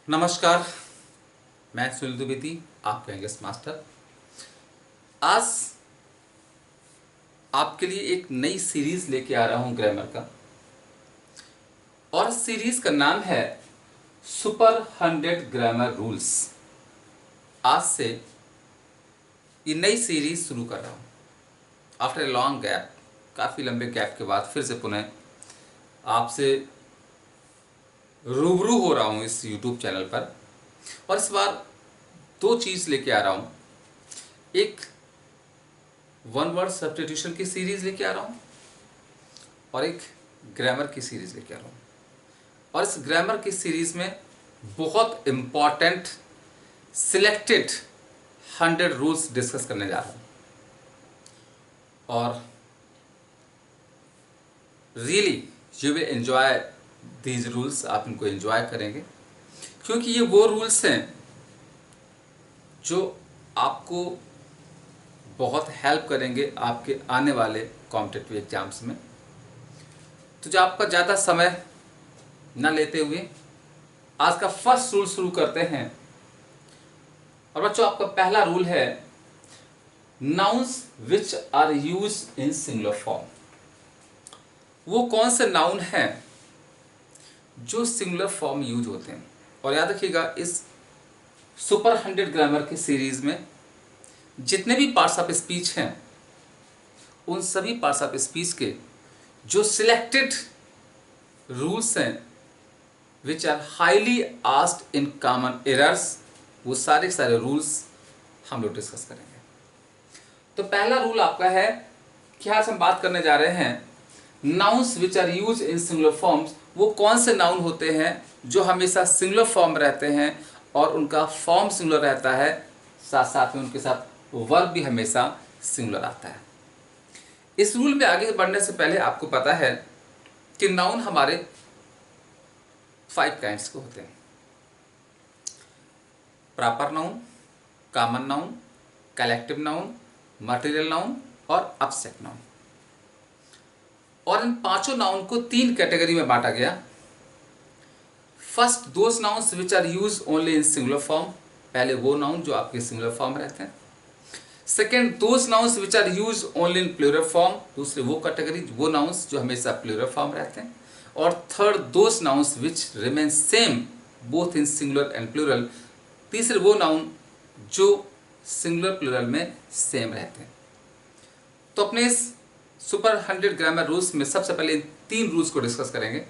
नमस्कार। मैं सुनील द्विवेदी, आपका इंग्लिश मास्टर। आज आपके लिए एक नई सीरीज लेके आ रहा हूं ग्रामर का, और सीरीज का नाम है सुपर 100 ग्रामर रूल्स। आज से ये नई सीरीज शुरू कर रहा हूं आफ्टर ए लॉन्ग गैप। काफ़ी लंबे गैप के बाद फिर से पुनः आपसे रूबरू हो रहा हूं इस यूट्यूब चैनल पर। और इस बार दो चीज़ लेके आ रहा हूं। एक वन वर्ड सब्स्टिट्यूशन की सीरीज लेके आ रहा हूं और एक ग्रामर की सीरीज लेके आ रहा हूं। और इस ग्रामर की सीरीज में बहुत इंपॉर्टेंट सिलेक्टेड 100 रूल्स डिस्कस करने जा रहा हूं। और really you will enjoy these rules. आप इनको एंजॉय करेंगे क्योंकि ये वो रूल्स हैं जो आपको बहुत हेल्प करेंगे आपके आने वाले कॉम्पिटिटिव एग्जाम्स में। तो जो आपका ज़्यादा समय न लेते हुए आज का फर्स्ट रूल शुरू करते हैं। और बच्चों, आपका पहला रूल है nouns which are use in singular form. वो कौन से नाउन हैं जो सिंगुलर फॉर्म यूज होते हैं। और याद रखिएगा, इस सुपर 100 ग्रामर की सीरीज में जितने भी पार्ट्स ऑफ स्पीच हैं, उन सभी पार्ट्स ऑफ स्पीच के जो सिलेक्टेड रूल्स हैं which are highly asked in common errors, वो सारे सारे रूल्स हम लोग डिस्कस करेंगे। तो पहला रूल आपका है कि आज हम बात करने जा रहे हैं nouns which are use in singular forms. वो कौन से नाउन होते हैं जो हमेशा सिंगुलर फॉर्म रहते हैं और उनका फॉर्म सिंगुलर रहता है, साथ साथ में उनके साथ वर्ब भी हमेशा सिंगुलर आता है। इस रूल में आगे बढ़ने से पहले आपको पता है कि नाउन हमारे 5 काइंड्स के होते हैं: proper noun, common noun, collective noun, material noun और एब्स्ट्रैक्ट नाउन। और इन पांचों नाउन को 3 कैटेगरी में बांटा गया। First, those nouns which are use only in singular form. पहले वो नाउन जो आपके सिंगुलर फॉर्म रहते हैं। Second, those nouns which are use only in plural form. दूसरे वो कैटेगरी, वो नाउन्स जो हमेशा प्लूरल फॉर्म रहते हैं। और third, those nouns which remain same both in singular and plural. तीसरे वो नाउन जो सिंगुलर प्लूरल में सेम रहते हैं। तो अपने इस सुपर 100 ग्रामर रूल्स में सबसे पहले इन 3 रूल्स को डिस्कस करेंगे।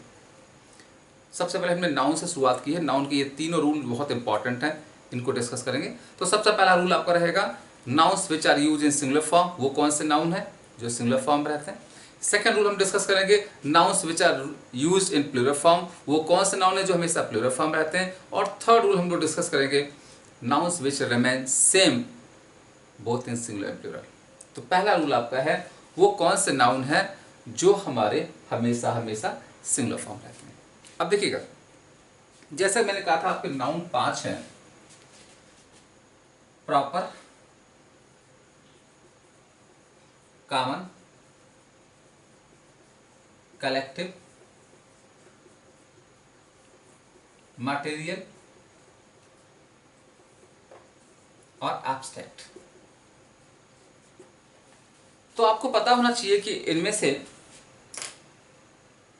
सबसे पहले हमने नाउन से शुरुआत की है। नाउन के ये तीनों रूल बहुत इंपॉर्टेंट हैं, इनको डिस्कस करेंगे। तो सबसे पहला रूल आपका रहेगा nouns which are use in singular form. वो कौन से नाउन है जो सिंगुलर फॉर्म रहते हैं। सेकंड रूल हम डिस्कस करेंगे nouns which are use in plural form. वो कौन से नाउन है जो हमेशा प्लूरल फॉर्म रहते हैं। और थर्ड रूल हम लोग डिस्कस करेंगे nouns which remain same both in singular and plural. तो पहला रूल आपका है वो कौन से नाउन है जो हमारे हमेशा हमेशा सिंगुलर फॉर्म रहते हैं। अब देखिएगा, जैसे मैंने कहा था आपके नाउन 5 हैं: प्रॉपर, कॉमन, कलेक्टिव, मटेरियल और एब्स्ट्रैक्ट। तो आपको पता होना चाहिए कि इनमें से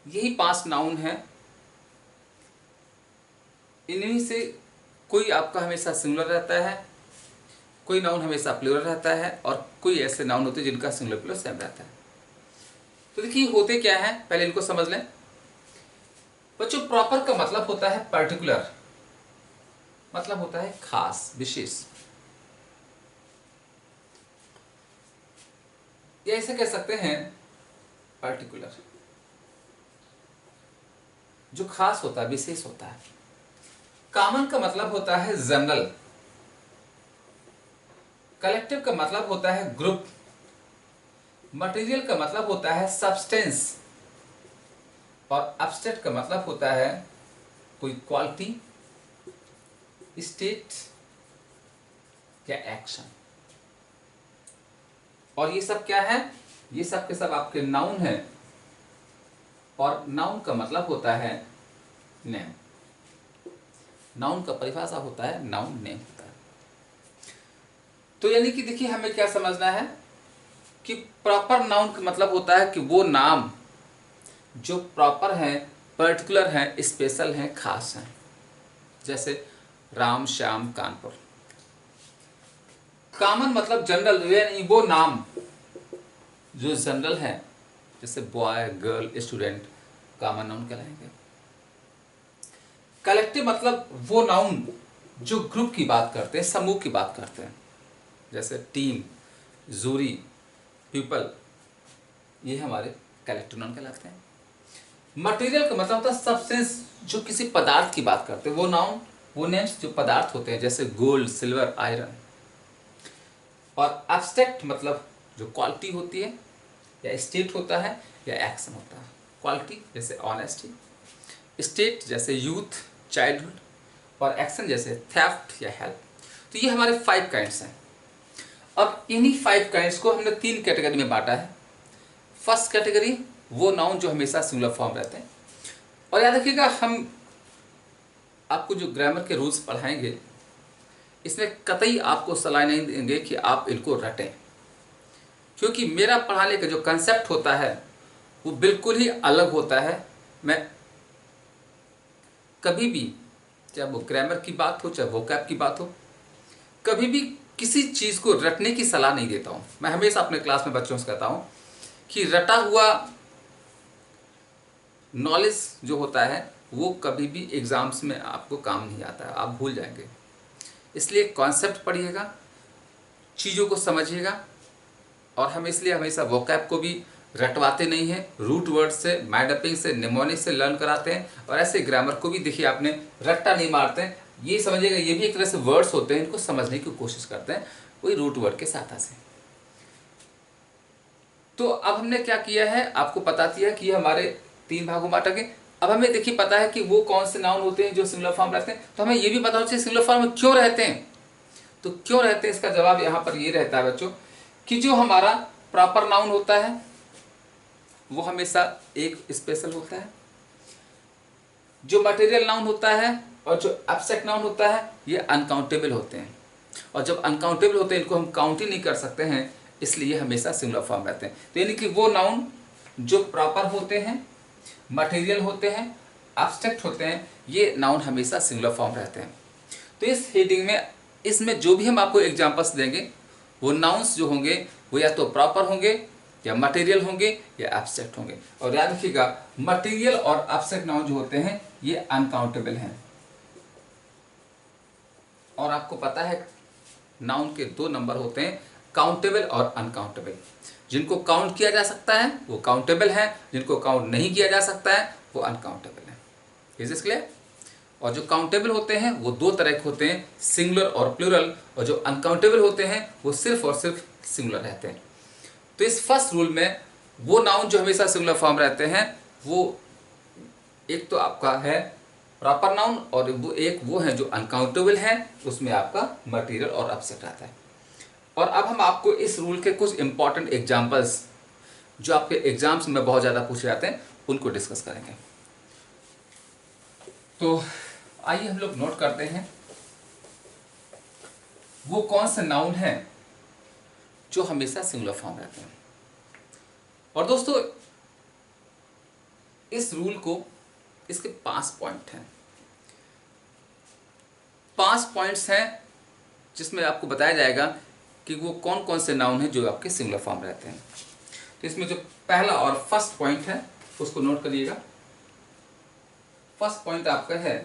यही 5 नाउन हैं। इन्हीं से कोई आपका हमेशा सिंगुलर रहता है, कोई नाउन हमेशा प्लूरल रहता है, और कोई ऐसे नाउन होते हैं जिनका सिंगुलर प्लूरल सेम रहता है। तो देखिए होते क्या है, पहले इनको समझ लें। बच्चों, प्रॉपर का मतलब होता है पर्टिकुलर, मतलब होता है खास, विशेष। या ऐसे कह सकते हैं पर्टिकुलर, जो खास होता है, विशेष होता है। कॉमन का मतलब होता है जनरल। कलेक्टिव का मतलब होता है ग्रुप। मटेरियल का मतलब होता है सब्सटेंस। और एब्स्ट्रैक्ट का मतलब होता है कोई क्वालिटी, स्टेट या एक्शन। और ये सब क्या है? ये सब के सब आपके नाउन हैं। और नाउन का मतलब होता है नेम। नाउन का परिभाषा होता है नाउन नेम होता है। तो यानी कि देखिए हमें क्या समझना है कि प्रॉपर नाउन का मतलब होता है कि वो नाम जो प्रॉपर है, पर्टिकुलर है, स्पेशल है, खास है। जैसे राम श्याम कानपुर। कॉमन मतलब जनरल, यानी वो नाम जो जनरल है, जैसे boy girl student, common noun कहलाएंगे। कलेक्टिव मतलब वो नाउन जो ग्रुप की बात करते हैं, समूह की बात करते हैं, जैसे टीम, जूरी, पीपल, ये हमारे कलेक्टिव नाउन कहलाते हैं। मटेरियल का मतलब होता है सब्सटेंस, जो किसी पदार्थ की बात करते हैं, वो नाउन, वो नेम्स जो पदार्थ होते हैं, जैसे गोल्ड, सिल्वर, आयरन। और एब्स्ट्रैक्ट मतलब जो क्वालिटी होती है, या स्टेट होता है, या एक्शन होता है। क्वालिटी जैसे ऑनेस्टी, स्टेट जैसे यूथ, चाइल्डहुड, और एक्शन जैसे थेफ्ट या हेल्प। तो ये हमारे 5 काइंड्स हैं। अब इन्हीं 5 काइंड्स को हमने 3 कैटेगरी में बांटा है। फर्स्ट कैटेगरी वो नाउन जो हमेशा सिंगुलर फॉर्म रहते हैं। और याद रखिएगा, हम आपको जो ग्रामर के रूल्स पढ़ाएंगे, इसमें कतई आपको सलाह नहीं देंगे कि आप इनको रटें, क्योंकि मेरा पढ़ाने का जो कंसेप्ट होता है वो बिल्कुल ही अलग होता है। मैं कभी भी, चाहे वो ग्रामर की बात हो, चाहे वोकैब की बात हो, कभी भी किसी चीज़ को रटने की सलाह नहीं देता हूँ। मैं हमेशा अपने क्लास में बच्चों से कहता हूँ कि रटा हुआ नॉलेज जो होता है वो कभी भी एग्ज़ाम्स में आपको काम नहीं आता है, आप भूल जाएंगे। इसलिए कॉन्सेप्ट पढ़िएगा, चीज़ों को समझिएगा। और हम इसलिए हमेशा वोकैब को भी रटवाते नहीं हैं, रूट वर्ड से, मैडपिंग से, निमोनिक से लर्न कराते हैं। और ऐसे ग्रामर को भी देखिए आपने रट्टा नहीं मारते हैं, ये समझिएगा ये भी एक तरह से वर्ड्स होते हैं, इनको समझने की कोशिश करते हैं वही रूट वर्ड के सहायता से। तो अब हमने क्या किया है, आपको पता दिया कि ये हमारे 3 भागों में बांटा गया। अब हमें देखिए पता है कि वो कौन से नाउन होते हैं जो सिंगुलर फॉर्म रहते हैं, तो हमें ये भी पता होना चाहिए सिंगुलर फॉर्म में क्यों रहते हैं। तो क्यों रहते हैं, इसका जवाब यहाँ पर ये रहता है बच्चों, कि जो हमारा प्रॉपर नाउन होता है वो हमेशा एक स्पेशल होता है। जो मटेरियल नाउन होता है और जो एब्स्ट्रैक्ट नाउन होता है ये अनकाउंटेबल होते हैं। और जब अनकाउंटेबल होते हैं इनको हम काउंट ही नहीं कर सकते हैं, इसलिए हमेशा सिंगुलर फॉर्म रहते हैं। तो यानी कि वो नाउन जो प्रॉपर होते हैं, मटेरियल होते हैं, एब्स्ट्रैक्ट होते हैं, ये नाउन हमेशा सिंगुलर फॉर्म रहते हैं। तो इस हेडिंग में, इसमें जो भी हम आपको एग्जांपल्स देंगे वो नाउन्स जो होंगे वो या तो प्रॉपर होंगे, या मटेरियल होंगे, या एब्स्ट्रैक्ट होंगे। और याद रखिएगा मटेरियल और एब्स्ट्रैक्ट नाउन जो होते हैं ये अनकाउंटेबल हैं। और आपको पता है नाउन के 2 नंबर होते हैं, काउंटेबल और अनकाउंटेबल। जिनको काउंट किया जा सकता है वो काउंटेबल है, जिनको काउंट नहीं किया जा सकता है वो अनकाउंटेबल है। Is this clear? और जो काउंटेबल होते हैं वो 2 तरह के होते हैं, सिंगुलर और प्लूरल। और जो अनकाउंटेबल होते हैं वो सिर्फ और सिर्फ सिंगुलर रहते हैं। तो इस फर्स्ट रूल में वो नाउन जो हमेशा सिंगुलर फॉर्म रहते हैं वो एक तो आपका है प्रॉपर नाउन, और वो है जो अनकाउंटेबल है, उसमें आपका मटेरियल और एब्स्ट्रैक्ट आता है। और अब हम आपको इस रूल के कुछ इंपॉर्टेंट एग्जांपल्स जो आपके एग्जाम्स में बहुत ज़्यादा पूछे जाते हैं उनको डिस्कस करेंगे। तो आइए हम लोग नोट करते हैं वो कौन से नाउन हैं जो हमेशा सिंगुलर फॉर्म रहते हैं। और दोस्तों इस रूल को, इसके 5 पॉइंट हैं, 5 पॉइंट्स हैं जिसमें आपको बताया जाएगा कि वो कौन कौन से नाउन हैं जो आपके सिंगुलर फॉर्म रहते हैं। तो इसमें जो पहला और फर्स्ट पॉइंट है उसको नोट करिएगा। फर्स्ट पॉइंट आपका है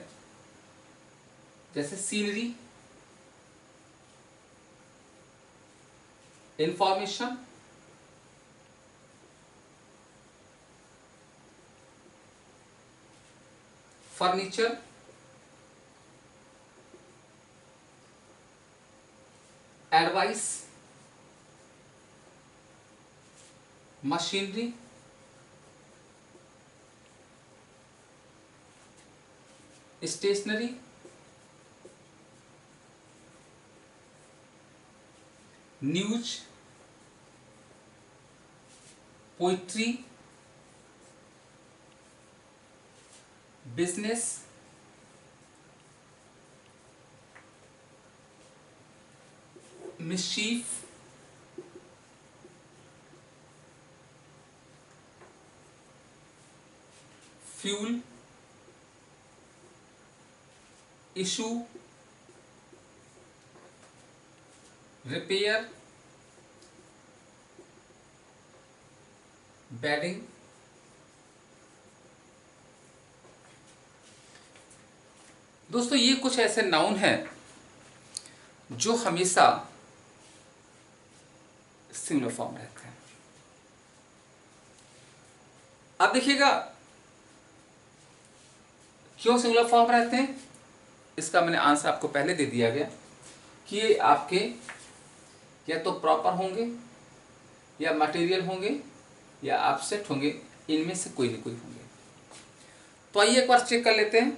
जैसे scenery, information, furniture, advice, machinery, stationery, news, poetry, business, mischief, fuel, issue, repair, bedding, दोस्तों ये कुछ ऐसे नाउन हैं जो हमेशा सिंगुलर फॉर्म रहते हैं। अब देखिएगा क्यों सिंगुलर फॉर्म रहते हैं, इसका मैंने आंसर आपको पहले दे दिया गया कि ये आपके या तो प्रॉपर होंगे या मटेरियल होंगे या एब्स्ट्रैक्ट होंगे, इनमें से कोई न कोई होंगे। तो आइए एक बार चेक कर लेते हैं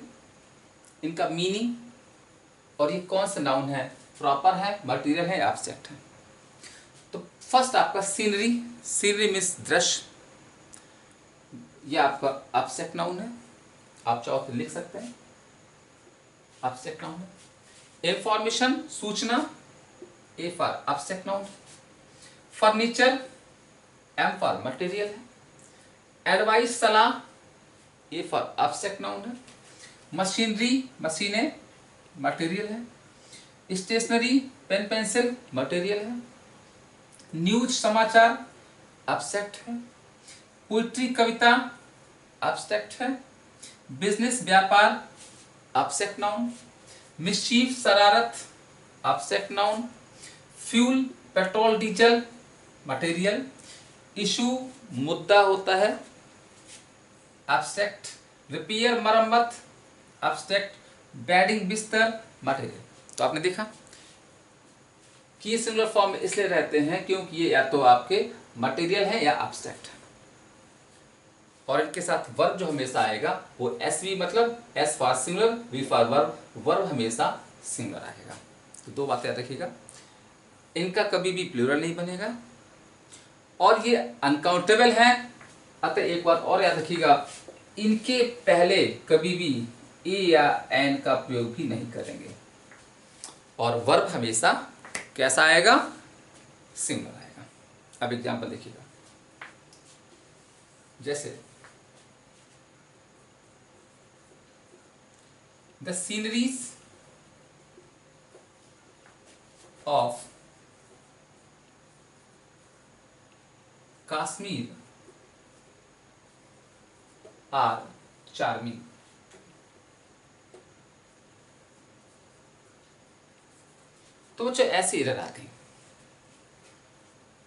इनका मीनिंग और ये कौन सा नाउन है, प्रॉपर है, मटेरियल है, एब्स्ट्रैक्ट है। तो फर्स्ट आपका सीनरी, सीनरी मीन्स दृश्य, ये आपका एब्स्ट्रैक्ट नाउन है, आप चाहो तो लिख सकते हैं, एब्स्ट्रैक्ट नाउन है। इंफॉर्मेशन, सूचना, A for abstract noun. Furniture, M for material है। एडवाइस, सलाह, ए फॉर एब्स्ट्रैक्ट नाउन है। मशीनरी, मशीनें, मटेरियल है। स्टेशनरी, पेन पेंसिल, मटेरियल है। न्यूज, समाचार, एब्स्ट्रैक्ट है। पोइट्री, कविता, एब्स्ट्रैक्ट है। बिजनेस, व्यापार, एब्स्ट्रैक्ट नाउन। मिस्चीफ, शरारत, abstract noun. Fuel, petrol, diesel, material. Issue, मुद्दा होता है, एब्स्ट्रैक्ट। रिपेयर, मरम्मत, एब्स्ट्रैक्ट। बेडिंग, बिस्तर, मटेरियल। तो आपने देखा कि ये सिंगुलर फॉर्म में इसलिए रहते हैं क्योंकि ये या तो आपके मटेरियल है या एब्स्ट्रैक्ट है। और इनके साथ वर्ब जो हमेशा आएगा वो एस वी, मतलब S for singular, V for verb, verb हमेशा सिंगुलर आएगा। तो दो बातें याद रखिएगा, इनका कभी भी प्लूरल नहीं बनेगा और ये अनकाउंटेबल है। अतः एक बात और याद रखिएगा, इनके पहले कभी भी ए या एन का प्रयोग भी नहीं करेंगे और वर्ब हमेशा कैसा आएगा, सिंगुलर आएगा। अब एग्जांपल देखिएगा, जैसे the sceneries of Kashmir are charming. तो बच्चों ऐसी एरर आती,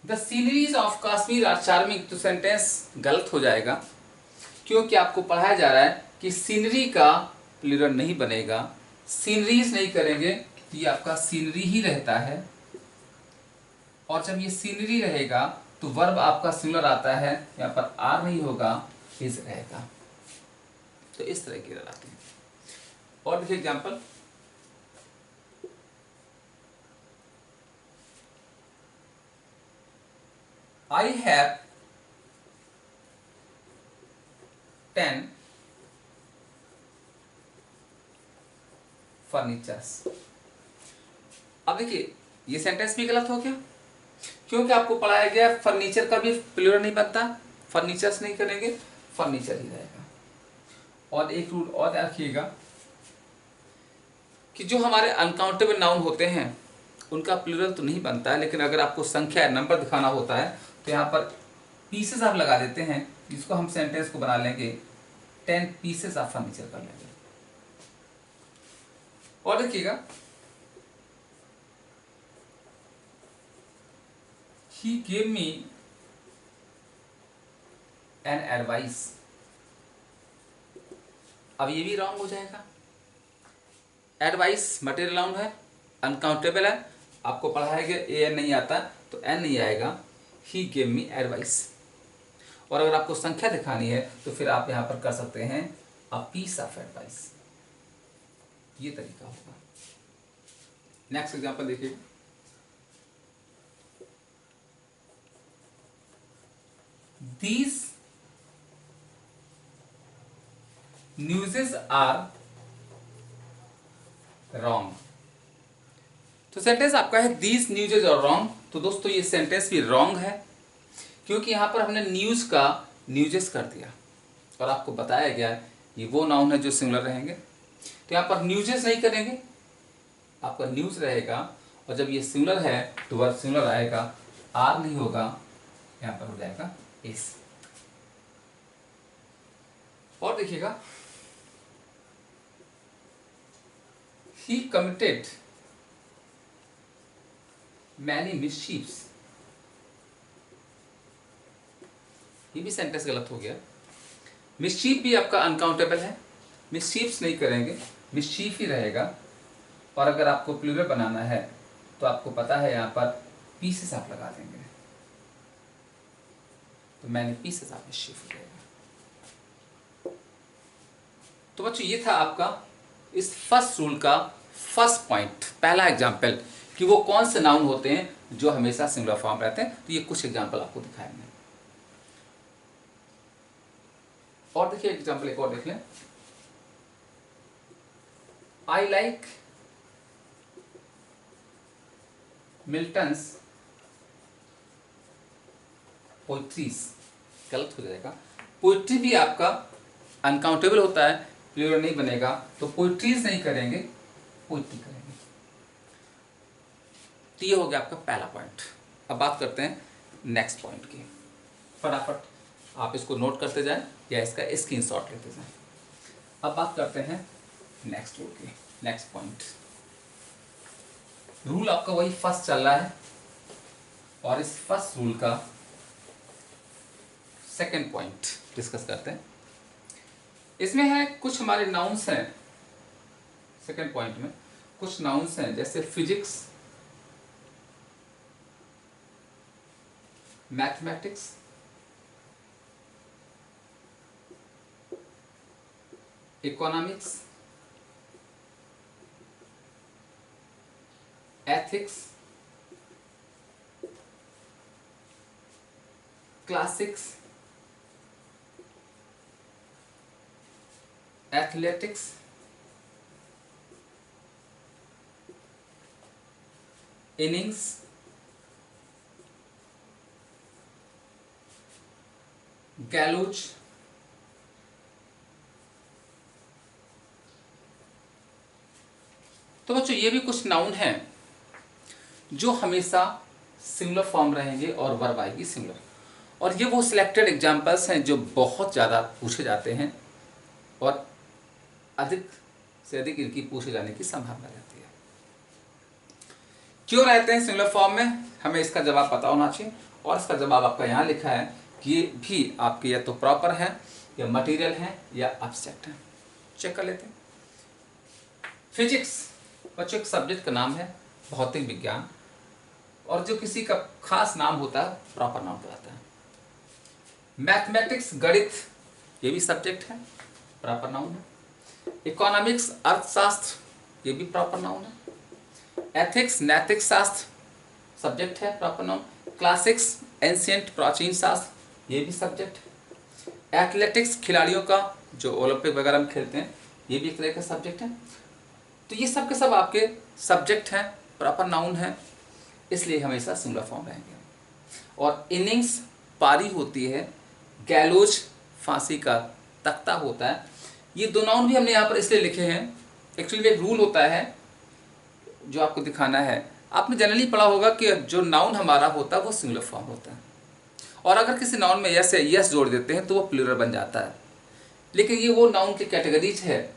the sceneries of Kashmir are charming, तो सेंटेंस गलत हो जाएगा क्योंकि आपको पढ़ाया जा रहा है कि सीनरी का प्लूरल नहीं बनेगा, सीनरीज नहीं करेंगे तो ये आपका सीनरी ही रहता है। और जब ये सीनरी रहेगा तो वर्ब आपका सिंगुलर आता है, यहाँ पर आर नहीं होगा, इज रहेगा। तो इस तरह की एरर आती है। और देखिए एग्जांपल, I have 10 furnitures। अब देखिए ये सेंटेंस भी गलत हो गया क्योंकि आपको पढ़ाया गया फर्नीचर का भी प्लूरल नहीं बनता, फर्नीचर्स नहीं करेंगे, फर्नीचर ही रहेगा। और एक रूल और रखिएगा कि जो हमारे अनकाउंटेबल नाउन होते हैं उनका प्लूरल तो नहीं बनता है, लेकिन अगर आपको संख्या नंबर दिखाना होता है तो यहाँ पर पीसेस आप लगा देते हैं, जिसको हम सेंटेंस को बना लेंगे 10 पीसेस ऑफ फर्नीचर कर लेंगे। और देखिएगा, he gave me an advice। अब ये भी रॉन्ग हो जाएगा, एडवाइस मटेरियल नाउन है, अनकाउंटेबल है, आपको पढ़ाया गया ए एन नहीं आता तो एन नहीं आएगा, ही गेव मी एडवाइस। और अगर आपको संख्या दिखानी है तो फिर आप यहां पर कर सकते हैं अ पीस ऑफ एडवाइस, ये तरीका होगा। नेक्स्ट एग्जांपल देखिए, दीज न्यूज़ेस आर रॉन्ग। तो सेंटेंस आपका है दीज न्यूज़ आर रॉन्ग। तो दोस्तों ये सेंटेंस भी रॉन्ग है, क्योंकि यहाँ पर हमने न्यूज़ का न्यूजेस कर दिया और आपको बताया गया ये वो नाउन है जो सिंगुलर रहेंगे। तो यहाँ पर न्यूजेस नहीं करेंगे, आपका न्यूज़ रहेगा, और जब ये सिंगुलर है तो वर्ब सिंगुलर आएगा, आर नहीं होगा, यहाँ पर हो जाएगा एस। और देखिएगा, he committed many mischiefs, ये भी सेंटेंस गलत हो गया। मिस्चीफ भी आपका अनकाउंटेबल है, मिस्चीफ्स नहीं करेंगे, मिस्चीफ ही रहेगा। और अगर आपको प्लूरल बनाना है तो आपको पता है यहाँ पर पीसेस आप लगा देंगे, तो मैंने पीसेस आप मिस्चीफ हो जाएगा। तो बच्चों ये था आपका इस फर्स्ट रूल का फर्स्ट पॉइंट, पहला एग्जाम्पल कि वो कौन से नाउन होते हैं जो हमेशा सिंगुलर फॉर्म रहते हैं। तो ये कुछ एग्जाम्पल आपको दिखाएंगे। और देखिए एग्जाम्पल एक और देख लें। आई लाइक मिल्टन्स पोइट्रीज, गलत हो जाएगा। पोइट्री भी आपका अनकाउंटेबल होता है, प्लूरल नहीं बनेगा, तो पोइट्रीज नहीं करेंगे, पोइट्री करेंगे। तो ये हो गया आपका पहला पॉइंट। अब बात करते हैं नेक्स्ट पॉइंट की। फटाफट आप इसको नोट करते जाएं या इसका स्क्रीनशॉट लेते जाएं। अब बात करते हैं नेक्स्ट रूल की, नेक्स्ट पॉइंट। रूल आपका वही फर्स्ट चल रहा है, और इस फर्स्ट रूल का सेकंड पॉइंट डिस्कस करते हैं। इसमें है कुछ हमारे नाउन्स हैं, सेकंड पॉइंट में कुछ नाउन्स हैं जैसे physics, mathematics, economics, ethics, classics, athletics, innings, gallows, तो बच्चों ये भी कुछ नाउन हैं जो हमेशा सिंगुलर फॉर्म रहेंगे और वर्ब आएगी सिंगुलर। और ये वो सिलेक्टेड एग्जांपल्स हैं जो बहुत ज़्यादा पूछे जाते हैं और अधिक से अधिक इनकी पूछे जाने की संभावना रहती है। क्यों रहते हैं सिंगुलर फॉर्म में, हमें इसका जवाब पता होना चाहिए। और इसका जवाब आपका यहाँ लिखा है कि ये भी आपके या तो प्रॉपर है या मटेरियल है या एब्स्ट्रैक्ट है। चेक कर लेते हैं। फिजिक्स बच्चों एक सब्जेक्ट का नाम है, भौतिक विज्ञान, और जो किसी का खास नाम होता है प्रॉपर नाम कहलाता है। मैथमेटिक्स गणित, ये भी सब्जेक्ट है, प्रॉपर नाउन है। इकोनॉमिक्स अर्थशास्त्र, ये भी प्रॉपर नाउन है। एथिक्स नैतिक शास्त्र सब्जेक्ट है, प्रॉपर नाउन। क्लासिक्स एंशिएंट प्राचीन शास्त्र, ये भी सब्जेक्ट है। एथलेटिक्स खिलाड़ियों का जो ओलंपिक वगैरह में खेलते हैं, ये भी एक तरह का सब्जेक्ट है। तो ये सब के सब आपके सब्जेक्ट हैं, प्रॉपर नाउन है, इसलिए हमेशा सिंगुलर फॉर्म रहेंगे। और इनिंग्स पारी होती है, गैलोज फांसी का तख्ता होता है। ये दो नाउन भी हमने यहाँ पर इसलिए लिखे हैं, एक्चुअली एक रूल होता है जो आपको दिखाना है। आपने जनरली पढ़ा होगा कि जो नाउन हमारा होता है वो सिंगुलर फॉर्म होता है, और अगर किसी नाउन में यस या यस जोड़ देते हैं तो वो प्लूरल बन जाता है। लेकिन ये वो नाउन की कैटेगरीज है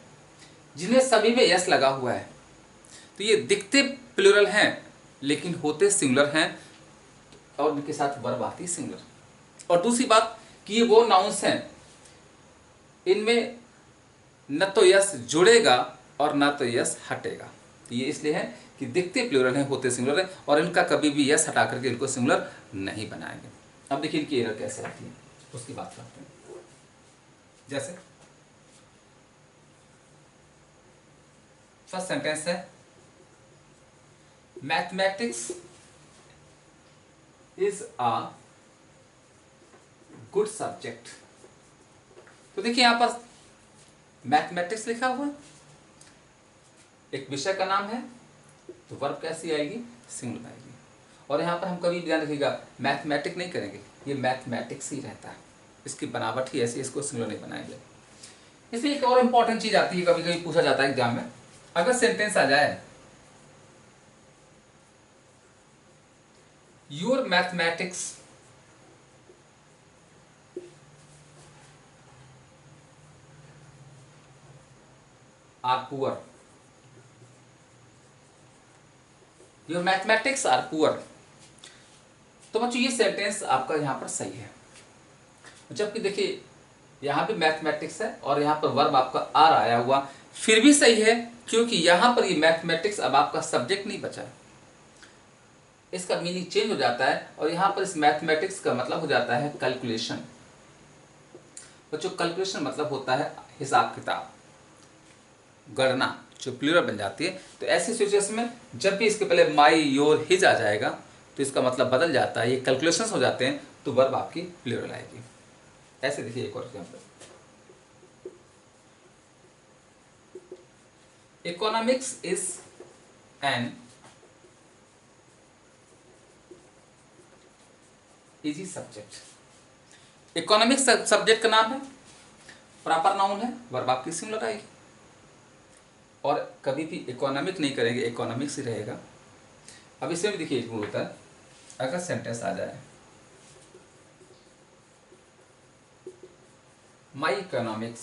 जिन्हें सभी में यस लगा हुआ है, तो ये दिखते प्लूरल हैं लेकिन होते सिंगुलर हैं, और उनके साथ वर्ब आती है सिंगुलर। और दूसरी बात कि ये वो नाउन्स हैं इनमें न तो यस जुड़ेगा और न तो यस हटेगा। तो ये इसलिए है कि दिखते प्लूरल हैं, होते सिंगुलर हैं, और इनका कभी भी यस हटा करके इनको सिंगुलर नहीं बनाएंगे। अब देखिए इनकी एरर कैसे आती है उसकी बात करते हैं। जैसे फर्स्ट सेंटेंस है mathematics is a good subject. तो देखिए यहां पर मैथमेटिक्स लिखा हुआ है, एक विषय का नाम है, तो वर्ब कैसी आएगी, सिंगुलर आएगी। और यहाँ पर हम कभी ध्यान रखिएगा मैथमेटिक नहीं करेंगे, ये मैथमेटिक्स ही रहता है, इसकी बनावट ही ऐसी, इसको सिंगुलर नहीं बनाएंगे। इसलिए एक और इम्पॉर्टेंट चीज आती है, कभी कभी पूछा जाता है एग्जाम में, अगर सेंटेंस आ जाए your mathematics are poor, your mathematics are poor, तो बच्चों ये सेंटेंस आपका यहाँ पर सही है। जबकि देखिए यहाँ पे मैथमेटिक्स है और यहाँ पर वर्ब आपका आर आया हुआ, फिर भी सही है, क्योंकि यहाँ पर ये मैथमेटिक्स अब आपका सब्जेक्ट नहीं बचा है, इसका मीनिंग चेंज हो जाता है और यहाँ पर इस मैथमेटिक्स का मतलब हो जाता है कैलकुलेशन। बच्चों कैलकुलेशन मतलब होता है हिसाब किताब, गणना, जो प्लूरल बन जाती है। तो ऐसी सिचुएशन में जब भी इसके पहले माई, योर, हिज आ जाएगा तो इसका मतलब बदल जाता है, ये कैलकुलेशंस हो जाते हैं, तो वर्ब आपकी प्लूरल आएगी। ऐसे देखिए एक और example, economics is an easy subject. Economics subject का नाम है, प्रॉपर नाउन है, वर्ब आपकी सिंगुलर आएगी। और कभी भी इकोनॉमिक नहीं करेंगे, इकोनॉमिक्स ही रहेगा। अब इसमें भी देखिए एक रूल होता है, अगर सेंटेंस आ जाए माई इकोनॉमिक्स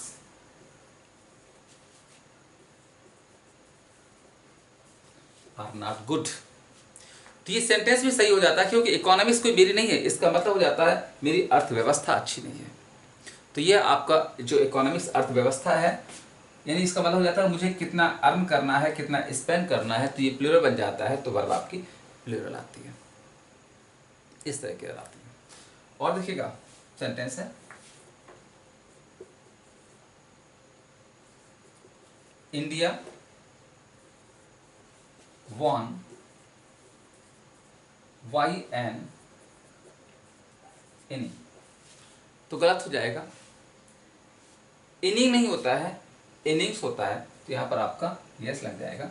आर नॉट गुड, तो ये सेंटेंस भी सही हो जाता है, क्योंकि इकोनॉमिक्स कोई मेरी नहीं है, इसका मतलब हो जाता है मेरी अर्थव्यवस्था अच्छी नहीं है। तो ये आपका जो इकोनॉमिक्स अर्थव्यवस्था है, यानी इसका मतलब हो जाता है मुझे कितना अर्न करना है, कितना स्पेंड करना है, तो ये प्लूरल बन जाता है, तो वर्ब आपकी प्लूरल आती है, इस तरह की आती है। और देखिएगा सेंटेंस है इंडिया वॉन YN इनिंग, तो गलत हो जाएगा, इनिंग नहीं होता है, इनिंग्स होता है, तो यहां पर आपका यस लग जाएगा,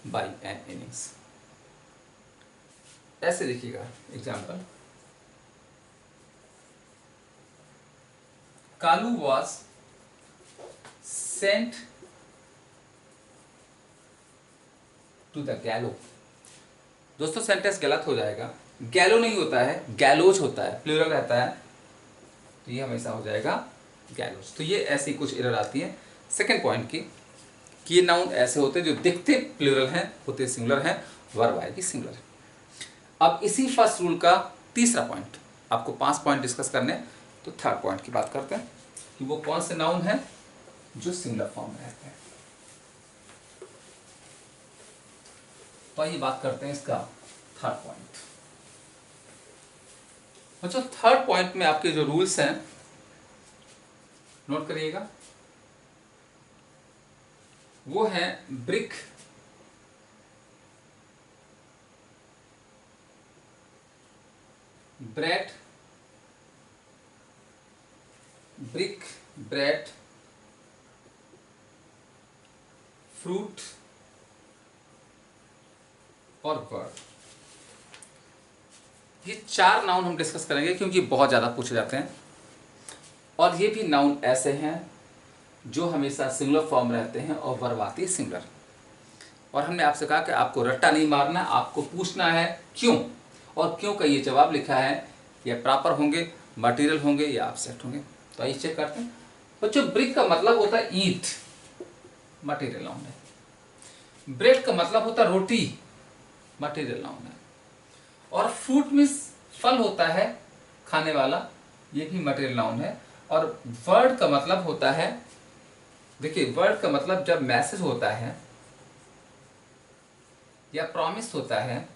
बाई एन इनिंग्स। ऐसे देखिएगा example, Kalu was sent to the gallows. दोस्तों सेंटेंस गलत हो जाएगा, गैलो नहीं होता है, गैलोज होता है, प्लूरल रहता है, तो ये हमेशा हो जाएगा गैलोज। तो ये ऐसी कुछ एरर आती है सेकंड पॉइंट की, कि ये नाउन ऐसे होते हैं जो दिखते प्लूरल हैं, होते सिंगुलर हैं, वर्ब आएगी सिंगुलर। अब इसी फर्स्ट रूल का तीसरा पॉइंट, आपको 5 पॉइंट डिस्कस करने, तो थर्ड पॉइंट की बात करते हैं कि वो कौन से नाउन है जो सिंगुलर फॉर्म में रहते हैं। तो आइए बात करते हैं इसका थर्ड पॉइंट। अच्छा, थर्ड पॉइंट में आपके जो रूल्स हैं नोट करिएगा, वो है brick, bread, brick, bread, fruit और बर्ड। ये 4 नाउन हम डिस्कस करेंगे, क्योंकि बहुत ज़्यादा पूछे जाते हैं, और ये भी नाउन ऐसे हैं जो हमेशा सिंगुलर फॉर्म रहते हैं और वर्ब आती है सिंगुलर। और हमने आपसे कहा कि आपको रट्टा नहीं मारना, आपको पूछना है क्यों, और क्यों का ये जवाब लिखा है, या प्रॉपर होंगे, मटेरियल होंगे, या एब्स्ट्रैक्ट होंगे। तो आइए चेक करते हैं। बच्चों ब्रिक का मतलब होता है ईट, मटेरियल नाउन है। ब्रेड का मतलब होता है रोटी, मटेरियल नाउन है। और फ्रूट मीन्स फल होता है खाने वाला, ये भी मटेरियल नाउन है। और वर्ड का मतलब होता है, देखिए वर्ड का मतलब जब मैसेज होता है या प्रॉमिस होता है,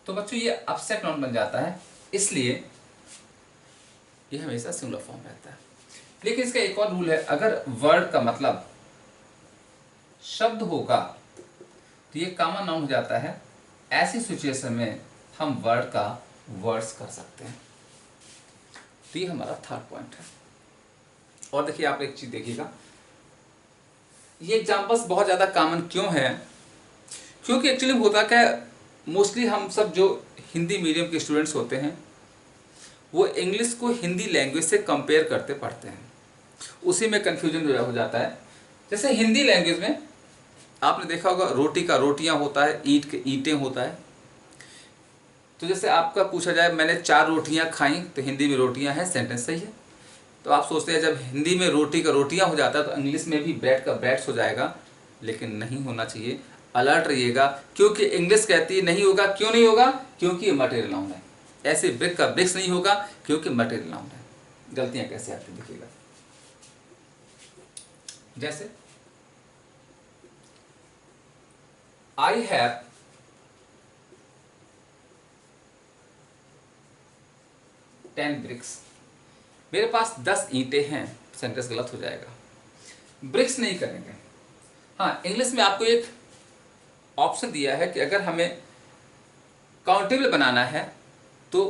तो बच्चों ये एब्स्ट्रैक्ट नाउन बन जाता है, इसलिए ये हमेशा सिंगुलर फॉर्म रहता है। लेकिन इसका एक और रूल है, अगर वर्ड का मतलब शब्द होगा तो ये कॉमन नाउन हो जाता है। ऐसी सिचुएशन में हम वर्ड का वर्ड्स कर सकते हैं। तो ये हमारा थर्ड पॉइंट है। और देखिए आप एक चीज देखिएगा, ये एग्जांपल्स बहुत ज्यादा कॉमन क्यों है, क्योंकि एक्चुअली होता क्या है, मोस्टली हम सब जो हिंदी मीडियम के स्टूडेंट्स होते हैं वो इंग्लिश को हिंदी लैंग्वेज से कंपेयर करते पढ़ते हैं, उसी में कन्फ्यूजन हो जाता है। जैसे हिंदी लैंग्वेज में आपने देखा होगा रोटी का रोटियां होता है, ईंट के ईंटें होता है। तो जैसे आपका पूछा जाए मैंने 4 रोटियां खाई, तो हिंदी में रोटियां हैं, सेंटेंस सही है। तो आप सोचते हैं जब हिंदी में रोटी का रोटियां हो जाता है तो इंग्लिश में भी ब्रेड का ब्रेड्स हो जाएगा, लेकिन नहीं होना चाहिए। अलर्ट रहिएगा, क्योंकि इंग्लिश कहती है नहीं होगा। क्यों नहीं होगा? क्योंकि ये मटेरियल नाउन है। ऐसे ब्रिक का ब्रिक्स नहीं होगा क्योंकि मटेरियल नाउन है। गलतियां कैसे आती दिखेगा। जैसे आई हैव टेन ब्रिक्स, मेरे पास 10 ईंटें हैं, सेंटेंस गलत हो जाएगा। ब्रिक्स नहीं करेंगे। हाँ, इंग्लिश में आपको एक ऑप्शन दिया है कि अगर हमें काउंटेबल बनाना है तो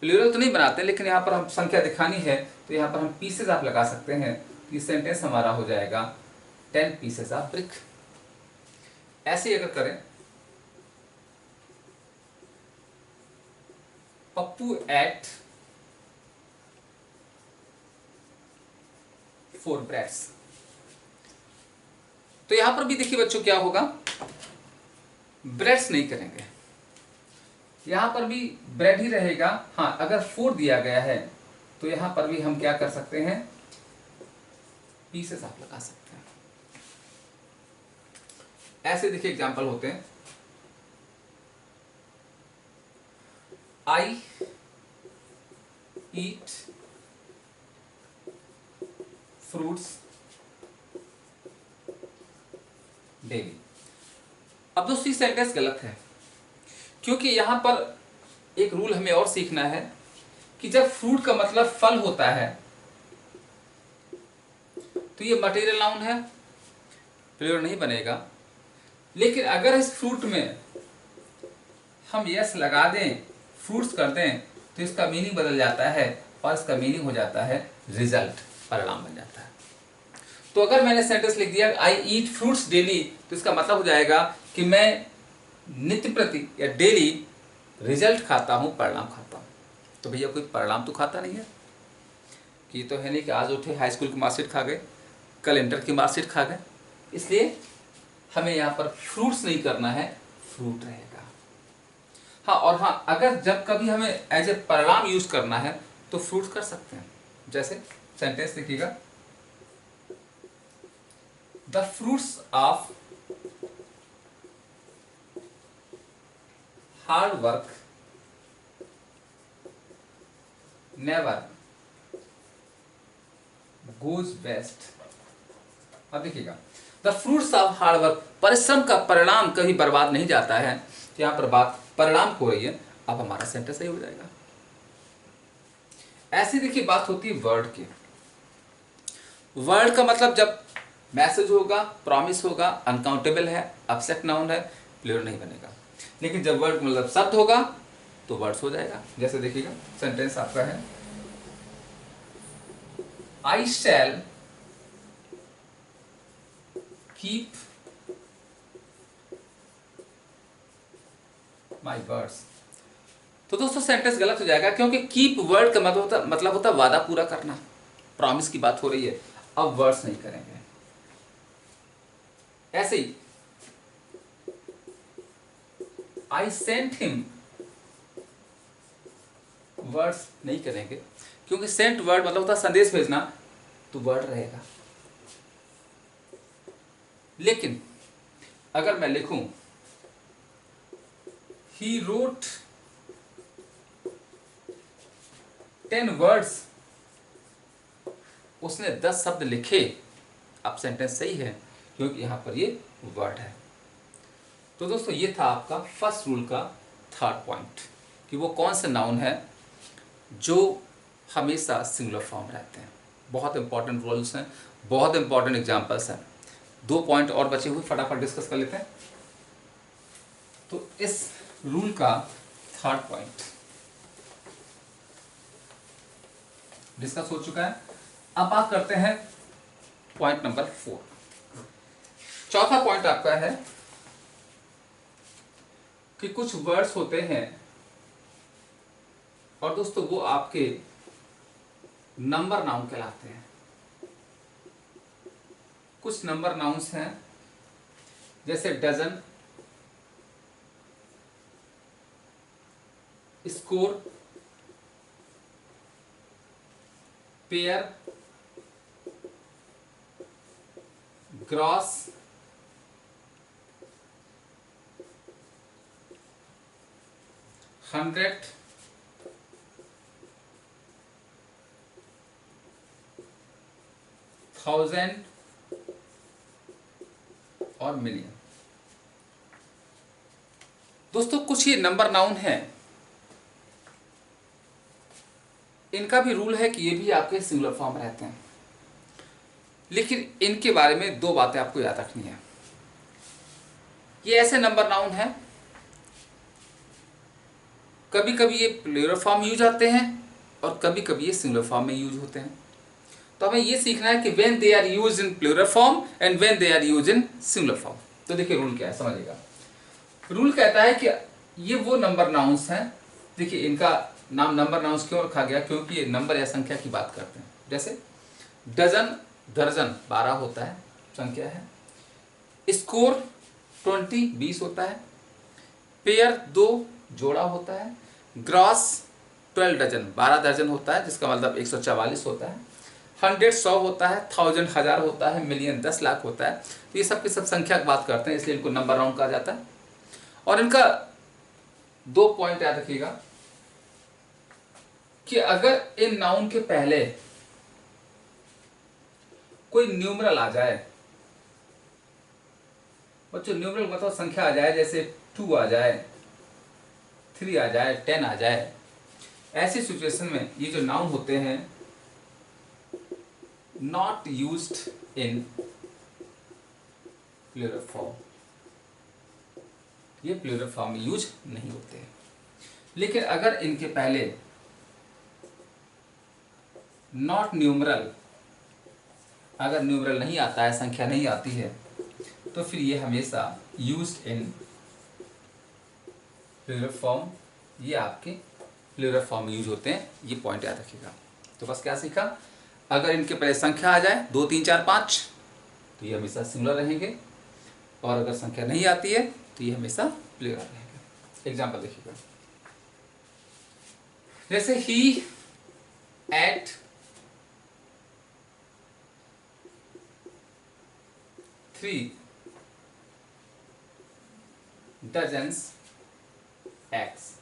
प्लूरल तो नहीं बनाते, लेकिन यहाँ पर हम संख्या दिखानी है तो यहाँ पर हम पीसेस आप लगा सकते हैं। तो ये सेंटेंस हमारा हो जाएगा 10 पीसेस ऑफ ब्रिक। ऐसे ही अगर करें, पप्पू एट 4 ब्रेड्स, तो यहां पर भी देखिए बच्चों क्या होगा, ब्रेड्स नहीं करेंगे, यहां पर भी ब्रेड ही रहेगा। हाँ, अगर 4 दिया गया है तो यहां पर भी हम क्या कर सकते हैं, पीसेस आप लगा सकते हैं। ऐसे देखिए एग्जांपल होते हैं, आई ईट फ्रूट्स डेली। अब दोस्तों ये सेंटेंस गलत है, क्योंकि यहां पर एक रूल हमें और सीखना है कि जब फ्रूट का मतलब फल होता है तो ये मटेरियल नाउन है, प्लूरल नहीं बनेगा। लेकिन अगर इस फ्रूट में हम यस लगा दें, फ्रूट्स कर दें, तो इसका मीनिंग बदल जाता है और इसका मीनिंग हो जाता है रिजल्ट, परिणाम बन जाता है। तो अगर मैंने सेंटेंस लिख दिया आई ईट फ्रूट्स डेली, तो इसका मतलब हो जाएगा कि मैं नित्य प्रति या डेली रिजल्ट खाता हूं, परिणाम खाता हूं। तो भैया कोई परिणाम तो खाता नहीं है, कि तो है नहीं कि आज उठे हाई स्कूल की मार्कशीट खा गए, कल इंटर की मार्कशीट खा गए। इसलिए हमें यहाँ पर फ्रूट्स नहीं करना है, फ्रूट रहेगा। हाँ, और हाँ, अगर जब कभी हमें एज ए परिणाम यूज करना है तो फ्रूट्स कर सकते हैं। जैसे सेंटेंस देखिएगा, the fruits of hard work never goes waste. अब देखिएगा, the fruits of hard work, परिश्रम का परिणाम कभी बर्बाद नहीं जाता है। तो यहां पर बात परिणाम हो रही है, अब हमारा सेंटेंस सही हो जाएगा। ऐसी देखिए बात होती है वर्ड की। वर्ड का मतलब जब मैसेज होगा, प्रॉमिस होगा, अनकाउंटेबल है, अब्स्ट्रैक्ट नाउन है, प्लूरल नहीं बनेगा। लेकिन जब वर्ड मतलब शब्द होगा तो वर्ड्स हो जाएगा। जैसे देखिएगा, सेंटेंस आपका है, आई शैल कीप माई वर्ड्स। तो दोस्तों सेंटेंस गलत हो जाएगा, क्योंकि कीप वर्ड का मतलब होता है वादा पूरा करना, प्रॉमिस की बात हो रही है। अब वर्ड्स नहीं करेंगे। ऐसे ही आई सेंट हिम, वर्ड्स नहीं करेंगे, क्योंकि सेंट वर्ड मतलब होता है संदेश भेजना, तो वर्ड रहेगा। लेकिन अगर मैं लिखूं ही रोट 10 वर्ड्स, उसने 10 शब्द लिखे, अब सेंटेंस सही है क्योंकि यहां पर ये वर्ड है। तो दोस्तों ये था आपका फर्स्ट रूल का थर्ड पॉइंट, कि वो कौन से नाउन है जो हमेशा सिंगुलर फॉर्म रहते हैं। बहुत इंपॉर्टेंट रूल्स हैं, बहुत इंपॉर्टेंट एग्जांपल्स हैं। 2 पॉइंट और बचे हुए, फटाफट डिस्कस कर लेते हैं। तो इस रूल का थर्ड पॉइंट डिस्कस हो चुका है। अब बात करते हैं पॉइंट नंबर 4। चौथा पॉइंट आपका है कि कुछ वर्ड्स होते हैं और दोस्तों वो आपके नंबर नाउन कहलाते हैं। कुछ नंबर नाउन्स हैं जैसे डजन, स्कोर, पेयर, ग्रॉस, 100, 1000 और मिलियन। दोस्तों कुछ ये नंबर नाउन हैं, इनका भी रूल है कि ये भी आपके सिंगुलर फॉर्म रहते हैं, लेकिन इनके बारे में दो बातें आपको याद रखनी है। ये ऐसे नंबर नाउन हैं, कभी कभी ये प्लूरल फॉर्म यूज आते हैं और कभी कभी ये सिंगुलर फॉर्म में यूज होते हैं। तो हमें ये सीखना है कि when they are use in plural form and when they are use in singular form. तो देखिए रूल क्या है, समझिएगा। रूल कहता है कि ये वो नंबर नाउन्स हैं, देखिए इनका नाम नंबर नाउन्स क्यों रखा गया, क्योंकि ये नंबर या संख्या की बात करते हैं। जैसे डजन, दर्जन 12 होता है, संख्या है। स्कोर 20 20 होता है। पेयर 2 जोड़ा होता है। ग्रॉस 12 डजन 12 दर्जन होता है, जिसका मतलब 144 होता है। 100 100 होता है। 1000 1000 होता है। मिलियन 10 लाख होता है। तो ये सब की सब संख्या की बात करते हैं, इसलिए इनको नंबर नाउन कहा जाता है। और इनका दो पॉइंट याद रखिएगा कि अगर इन नाउन के पहले कोई न्यूमरल आ जाए, बच्चों न्यूमरल मतलब संख्या आ जाए, जैसे 2 आ जाए, 3 आ जाए, 10 आ जाए, ऐसी सिचुएशन में ये जो नाउन होते हैं not used in plural form, ये प्लूरल फॉर्म में यूज नहीं होते हैं। लेकिन अगर इनके पहले नॉट न्यूमरल, अगर न्यूमरल नहीं आता है, संख्या नहीं आती है, तो फिर ये हमेशा यूज्ड इन प्लूरल फॉर्म, ये आपके प्लूरल फॉर्म में यूज होते हैं। ये पॉइंट याद रखिएगा। तो बस क्या सीखा, अगर इनके पहले संख्या आ जाए 2 3 4 5 तो ये हमेशा सिंगुलर रहेंगे, और अगर संख्या नहीं आती है तो ये हमेशा प्लूरल रहेंगे। एग्जाम्पल देखिएगा, जैसे ही एट 3 डजन्स एक्स।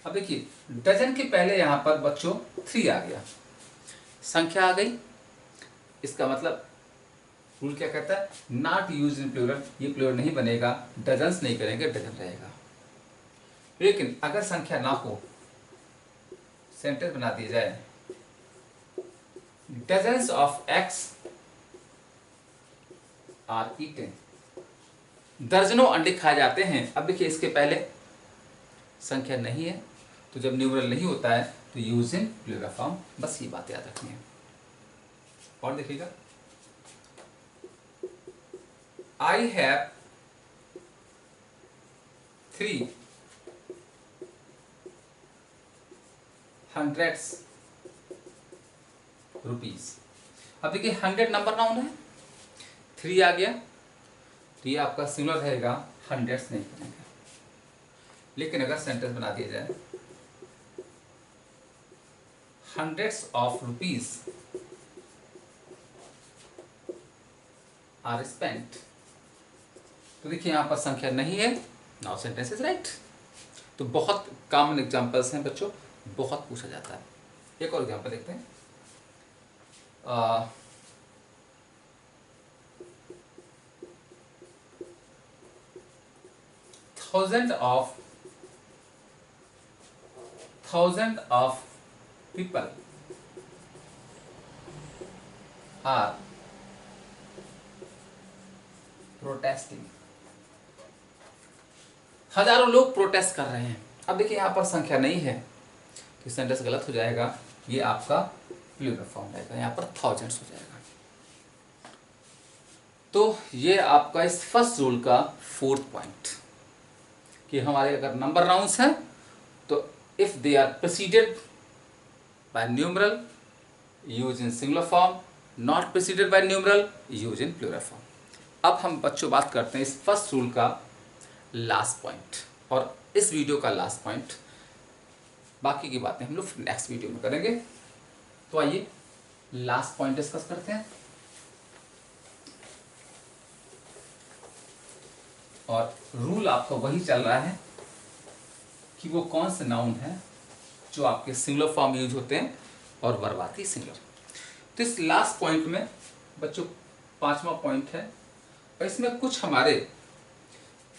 अब देखिए डजन के पहले यहां पर बच्चों 3 आ गया, संख्या आ गई, इसका मतलब रूल क्या कहता है, नॉट यूज इन प्लूरल, ये प्लूरल नहीं बनेगा, डजन्स नहीं करेंगे, डजन रहेगा। लेकिन अगर संख्या ना हो, सेंटेंस बना दिया जाए, dozens of eggs are eaten, दर्जनों अंडे खाए जाते हैं। अब देखिए इसके पहले संख्या नहीं है, तो जब न्यूमरल नहीं होता है तो यूज इन प्लूरल फॉर्म, बस ये बात याद रखनी है। और देखिएगा, आई हैव 3 हंड्रेड्स रुपीज। अब देखिए 100 नंबर नाउन है, 3 आ गया तो ये आपका सिंगुलर रहेगा, हंड्रेड्स नहीं करेंगे। लेकिन अगर सेंटेंस बना दिया जाए, hundreds of rupees are spent, तो देखिए यहां पर संख्या नहीं है, नाउ सेंटेंस इज राइट। तो बहुत कॉमन एग्जांपल्स हैं बच्चों, बहुत पूछा जाता है। एक और एग्जांपल देखते हैं, thousand of people are protesting, हजारों लोग प्रोटेस्ट कर रहे हैं। अब देखिए यहां पर संख्या नहीं है तो सेंटेंस गलत हो जाएगा, ये आपका प्लूरल फॉर्म रहेगा, यहां पर थाउजेंड्स हो जाएगा। तो ये आपका इस फर्स्ट रूल का 4th पॉइंट। कि हमारे अगर नंबर नाउन्स हैं तो if they are preceded by numeral use in singular form, not preceded by numeral use in plural form. अब हम बच्चों बात करते हैं इस फर्स्ट रूल का लास्ट पॉइंट, और इस वीडियो का लास्ट पॉइंट। बाकी की बातें हम लोग नेक्स्ट वीडियो में करेंगे। तो आइए लास्ट पॉइंट डिस्कस करते हैं। और रूल आपका वही चल रहा है कि वो कौन से नाउन है जो आपके सिंगुलर फॉर्म यूज होते हैं और वर्ब आती है सिंगुलर। तो इस लास्ट पॉइंट में बच्चों 5वां पॉइंट है, और इसमें कुछ हमारे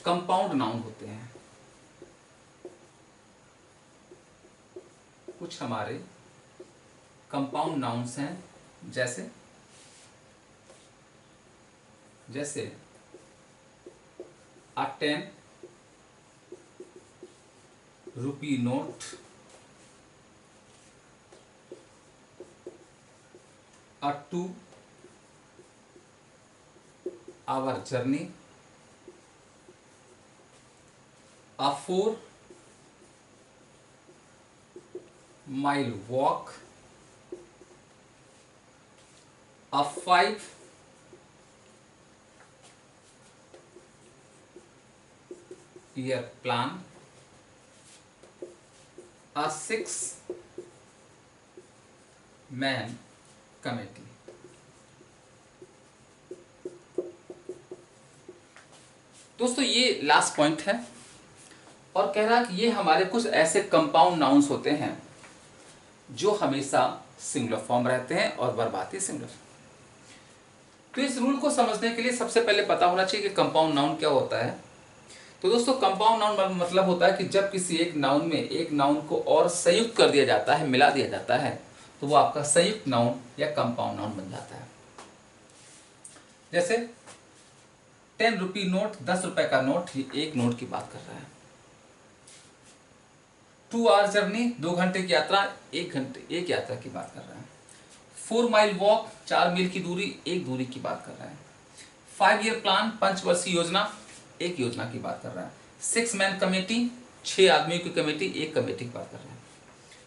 कंपाउंड नाउन होते हैं, कुछ हमारे कंपाउंड नाउन्स हैं, जैसे a 10 rupee note, a 2 hour journey, a 4 mile walk, a 5 year plan, a 6 man committee। दोस्तों ये लास्ट पॉइंट है, और कह रहा कि ये हमारे कुछ ऐसे कंपाउंड नाउन्स होते हैं जो हमेशा सिंगुलर फॉर्म रहते हैं और वर्ब आती है सिंगुलर। तो इस रूल को समझने के लिए सबसे पहले पता होना चाहिए कि कंपाउंड नाउन क्या होता है। तो दोस्तों कंपाउंड नाउन मतलब होता है कि जब किसी एक नाउन में एक नाउन को और संयुक्त कर दिया जाता है, मिला दिया जाता है, तो वो आपका संयुक्त नाउन या कंपाउंड नाउन बन जाता है। जैसे 10 रुपी नोट, 10 रुपए का नोट, ये एक नोट की बात कर रहा है। 2 आवर जर्नी, 2 घंटे की यात्रा, एक यात्रा की बात कर रहा है। 4 माइल वॉक, 4 मील की दूरी, एक दूरी की बात कर रहा है। 5 ईयर प्लान, 5 वर्षीय योजना, एक योजना की बात कर रहा है। 6 मैन कमेटी, 6 आदमियों की कमेटी, एक कमेटी की बात कर रहा है।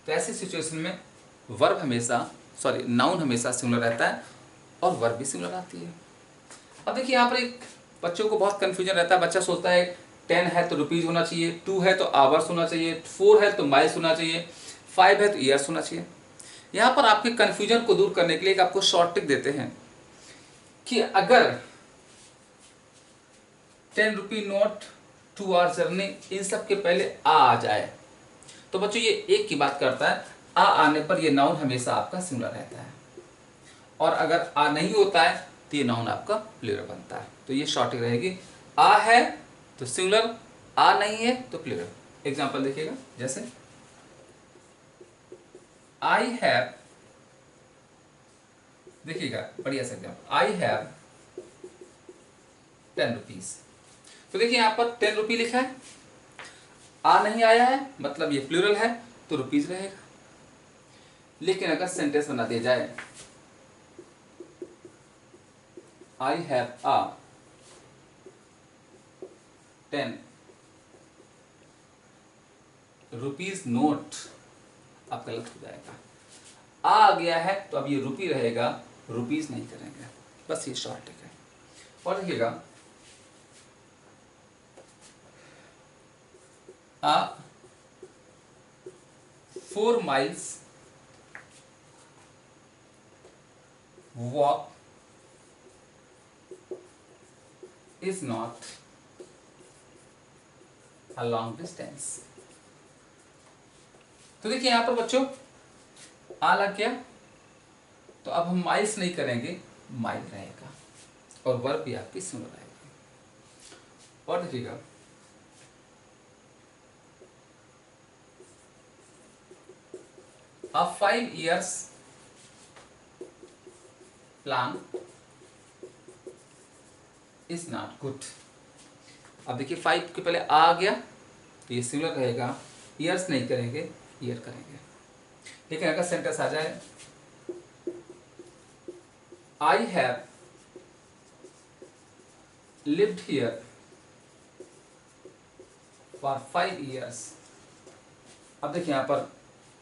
तो ऐसी सिचुएशन में नाउन हमेशा सिंगुलर रहता है और वर्ब भी सिंगुलर आती है। अब देखिए यहाँ पर एक बच्चों को बहुत कंफ्यूजन रहता है। बच्चा सोचता है 10 है तो रुपीज होना चाहिए, 2 है तो आवर्स होना चाहिए, 4 है तो माइल्स होना चाहिए, 5 है तो ईयर्स होना चाहिए। यहाँ पर आपके कंफ्यूजन को दूर करने के लिए एक आपको शॉर्ट ट्रिक देते हैं कि अगर 10 रुपी नोट, 2 आवर जर्नी, इन सब के पहले आ जाए तो बच्चों ये एक की बात करता है। आ आने पर ये नाउन हमेशा आपका सिंगुलर रहता है, और अगर आ नहीं होता है तो ये नाउन आपका प्लूरल बनता है। तो ये शॉर्ट ट्रिक रहेगी, आ है तो सिंगुलर, आ नहीं है तो प्लूरल। एग्जांपल देखिएगा, जैसे आई हैव, देखिएगा बढ़िया सा एग्जांपल, आई हैव 10 रुपीज। तो देखिए यहाँ पर 10 रुपी लिखा है, आ नहीं आया है, मतलब ये प्लूरल है तो रुपीज रहेगा। लेकिन अगर सेंटेंस बना दिया जाए, I have a 10 rupees note, अब गलत हो जाएगा। आ गया है तो अब ये रुपी रहेगा, रुपीज नहीं करेंगे। बस ये शॉर्ट ट्रिक है। और देखिएगा, आ 4 miles walk is not a long distance। तो देखिए यहां पर बच्चों आ लग गया, तो अब हम माइल्स नहीं करेंगे, माइल रहेगा, और वर्ब भी आपकी सिंगुलर रहेगी। और देखिएगा, a 5 years plan is not good। अब देखिए 5 के पहले आ गया तो ये सिंगुलर रहेगा, ईयर्स नहीं करेंगे, ईयर करेंगे। लेकिन अगर सेंटेंस आ जाए, I have lived here for 5 years. अब देखिए यहाँ पर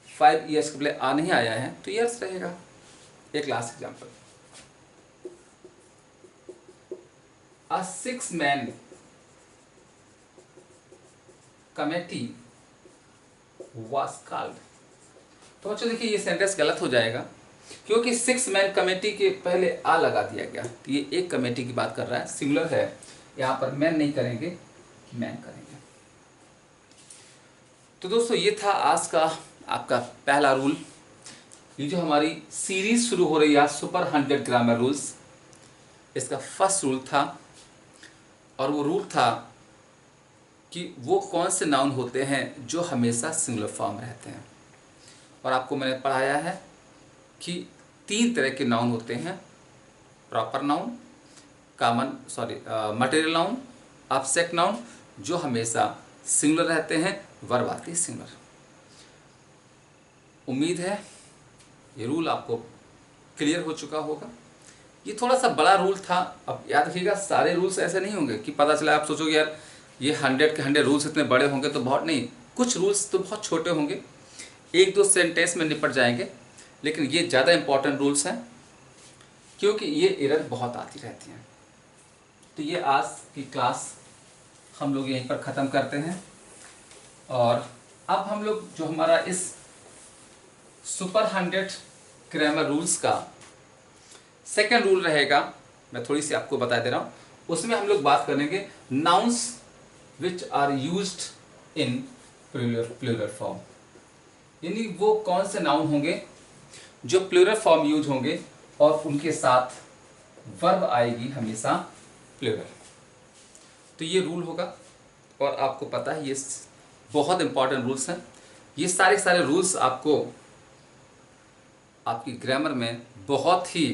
5 ईयर्स के पहले आ नहीं आया है तो ईयर्स रहेगा। एक last example, a 6-man committee was called। तो बच्चों देखिए ये सेंटेंस गलत हो जाएगा क्योंकि 6-man कमेटी के पहले आ लगा दिया गया। तो ये एक कमेटी की बात कर रहा है, सिंगुलर है, यहाँ पर मैन नहीं करेंगे, मैन करेंगे। तो दोस्तों ये था आज का आपका पहला रूल। ये जो हमारी सीरीज शुरू हो रही है सुपर 100 ग्रामर रूल्स, इसका फर्स्ट रूल था और वो रूल था कि वो कौन से नाउन होते हैं जो हमेशा सिंगुलर फॉर्म रहते हैं। और आपको मैंने पढ़ाया है कि 3 तरह के नाउन होते हैं, proper noun, material noun, object noun, जो हमेशा सिंगुलर रहते हैं, वर्ब आती है सिंगुलर। उम्मीद है ये रूल आपको क्लियर हो चुका होगा। ये थोड़ा सा बड़ा रूल था। अब याद रखिएगा सारे रूल्स ऐसे नहीं होंगे कि पता चला आप सोचोगे यार ये 100 के 100 रूल्स इतने बड़े होंगे, तो बहुत नहीं, कुछ रूल्स तो बहुत छोटे होंगे, 1-2 सेंटेंस में निपट जाएंगे। लेकिन ये ज़्यादा इंपॉर्टेंट रूल्स हैं क्योंकि ये एरर बहुत आती रहती हैं। तो ये आज की क्लास हम लोग यहीं पर ख़त्म करते हैं। और अब हम लोग जो हमारा इस सुपर 100 ग्रामर रूल्स का सेकेंड रूल रहेगा, मैं थोड़ी सी आपको बता दे रहा हूँ, उसमें हम लोग बात करेंगे nouns which are used in plural form. यानी वो कौन से नाउन होंगे जो प्लूरल फॉर्म यूज होंगे और उनके साथ वर्ब आएगी हमेशा प्लूरल। तो ये रूल होगा और आपको पता है ये बहुत इंपॉर्टेंट रूल्स हैं। ये सारे रूल्स आपको आपकी ग्रामर में बहुत ही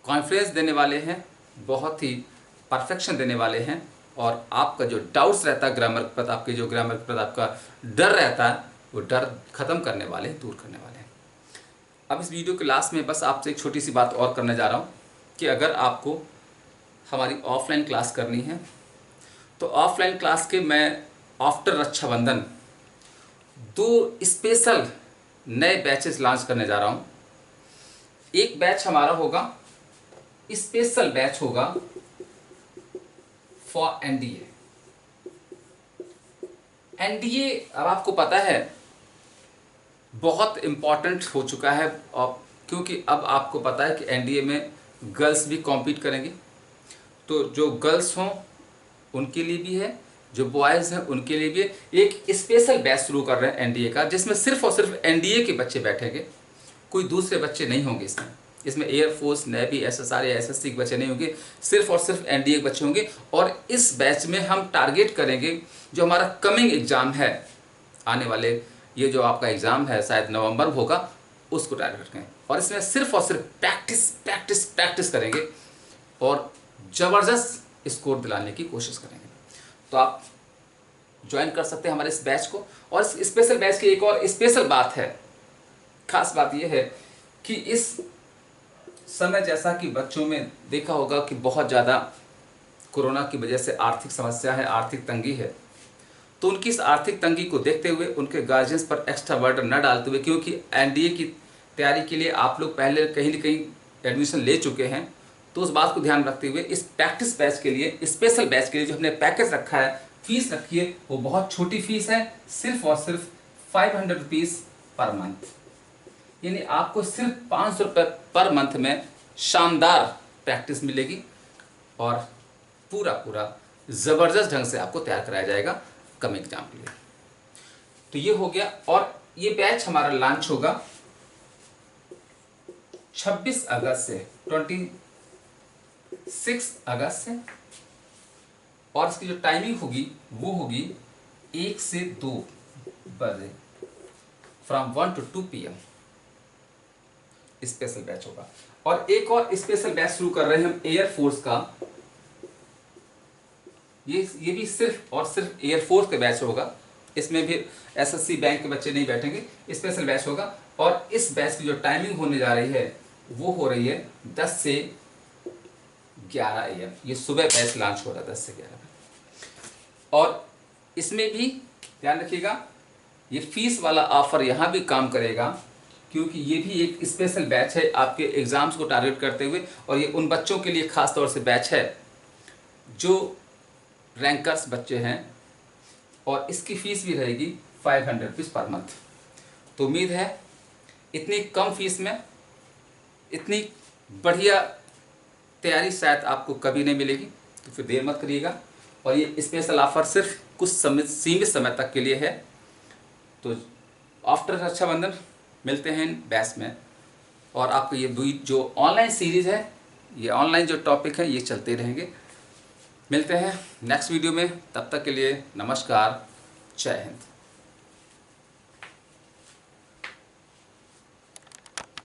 कॉन्फिडेंस देने वाले हैं, बहुत ही परफेक्शन देने वाले हैं। और आपका जो डाउट्स रहता है ग्रामर के प्रति, आपके जो ग्रामर के प्रति आपका डर रहता है, वो डर खत्म करने वाले हैं, दूर करने वाले हैं। अब इस वीडियो के लास्ट में बस आपसे एक छोटी सी बात और करने जा रहा हूँ कि अगर आपको हमारी ऑफलाइन क्लास करनी है तो ऑफलाइन क्लास के मैं आफ्टर रक्षाबंधन 2 स्पेशल नए बैचेस लॉन्च करने जा रहा हूँ। एक बैच हमारा होगा, स्पेशल बैच होगा फॉर एनडीए। एनडीए अब आपको पता है बहुत इम्पॉर्टेंट हो चुका है, और क्योंकि अब आपको पता है कि एनडीए में गर्ल्स भी कॉम्पीट करेंगी। तो जो गर्ल्स हों उनके लिए भी है, जो बॉयज़ हैं उनके लिए भी है। एक स्पेशल बैच शुरू कर रहे हैं एनडीए का, जिसमें सिर्फ और सिर्फ एनडीए के बच्चे बैठेंगे, कोई दूसरे बच्चे नहीं होंगे। इसमें एयरफोर्स, नेवी, एसएसआर या एसएससी के बच्चे नहीं होंगे, सिर्फ और सिर्फ एनडीए के बच्चे होंगे। और इस बैच में हम टारगेट करेंगे जो हमारा कमिंग एग्ज़ाम है, आने वाले ये जो आपका एग्ज़ाम है शायद नवंबर में होगा, उसको टारगेट करेंगे। और इसमें सिर्फ और सिर्फ प्रैक्टिस करेंगे और ज़बरदस्त स्कोर दिलाने की कोशिश करेंगे। तो आप ज्वाइन कर सकते हैं हमारे इस बैच को। और इस स्पेशल बैच की एक और स्पेशल बात है, खास बात यह है कि इस समय जैसा कि बच्चों में देखा होगा कि बहुत ज़्यादा कोरोना की वजह से आर्थिक समस्या है, आर्थिक तंगी है। तो उनकी इस आर्थिक तंगी को देखते हुए उनके गार्जियंस पर एक्स्ट्रा बर्डन न डालते हुए, क्योंकि एनडीए की तैयारी के लिए आप लोग पहले कहीं न कहीं एडमिशन ले चुके हैं, तो उस बात को ध्यान रखते हुए इस प्रैक्टिस बैच के लिए, स्पेशल बैच के लिए जो हमने पैकेज रखा है, फीस रखी है वो बहुत छोटी फीस है, सिर्फ और सिर्फ 500 रुपीज़ पर मंथ। यानी आपको सिर्फ 500 रुपये पर मंथ में शानदार प्रैक्टिस मिलेगी और पूरा ज़बरदस्त ढंग से आपको तैयार कराया जाएगा कम एग्जाम के लिए। तो ये हो गया। और ये बैच हमारा लॉन्च होगा 26 अगस्त से, 26 अगस्त से। और इसकी जो टाइमिंग होगी वो होगी 1 से 2 बजे, from 1 to 2 PM special batch होगा। और एक और स्पेशल बैच शुरू कर रहे हैं हम एयरफोर्स का। ये भी सिर्फ और सिर्फ एयरफोर्स का बैच होगा। इसमें भी एसएससी बैंक के बच्चे नहीं बैठेंगे, स्पेशल बैच होगा। और इस बैच की जो टाइमिंग होने जा रही है वो हो रही है 10 से 11 AM। ये सुबह बैच लॉन्च हो रहा है 10 से 11 में। और इसमें भी ध्यान रखिएगा, ये फीस वाला ऑफर यहाँ भी काम करेगा, क्योंकि ये भी एक स्पेशल बैच है आपके एग्ज़ाम्स को टारगेट करते हुए, और ये उन बच्चों के लिए ख़ास तौर से बैच है जो रैंकर्स बच्चे हैं, और इसकी फ़ीस भी रहेगी 500 रुपीज़ पर मंथ। तो उम्मीद है इतनी कम फीस में इतनी बढ़िया तैयारी शायद आपको कभी नहीं मिलेगी, तो फिर देर मत करिएगा। और ये स्पेशल ऑफ़र सिर्फ कुछ समय, सीमित समय तक के लिए है। तो आफ्टर रक्षाबंधन मिलते हैं बैच में, और आपको ये जो ऑनलाइन सीरीज़ है, ये ऑनलाइन जो टॉपिक है ये चलते रहेंगे। मिलते हैं नेक्स्ट वीडियो में, तब तक के लिए नमस्कार, जय हिंद।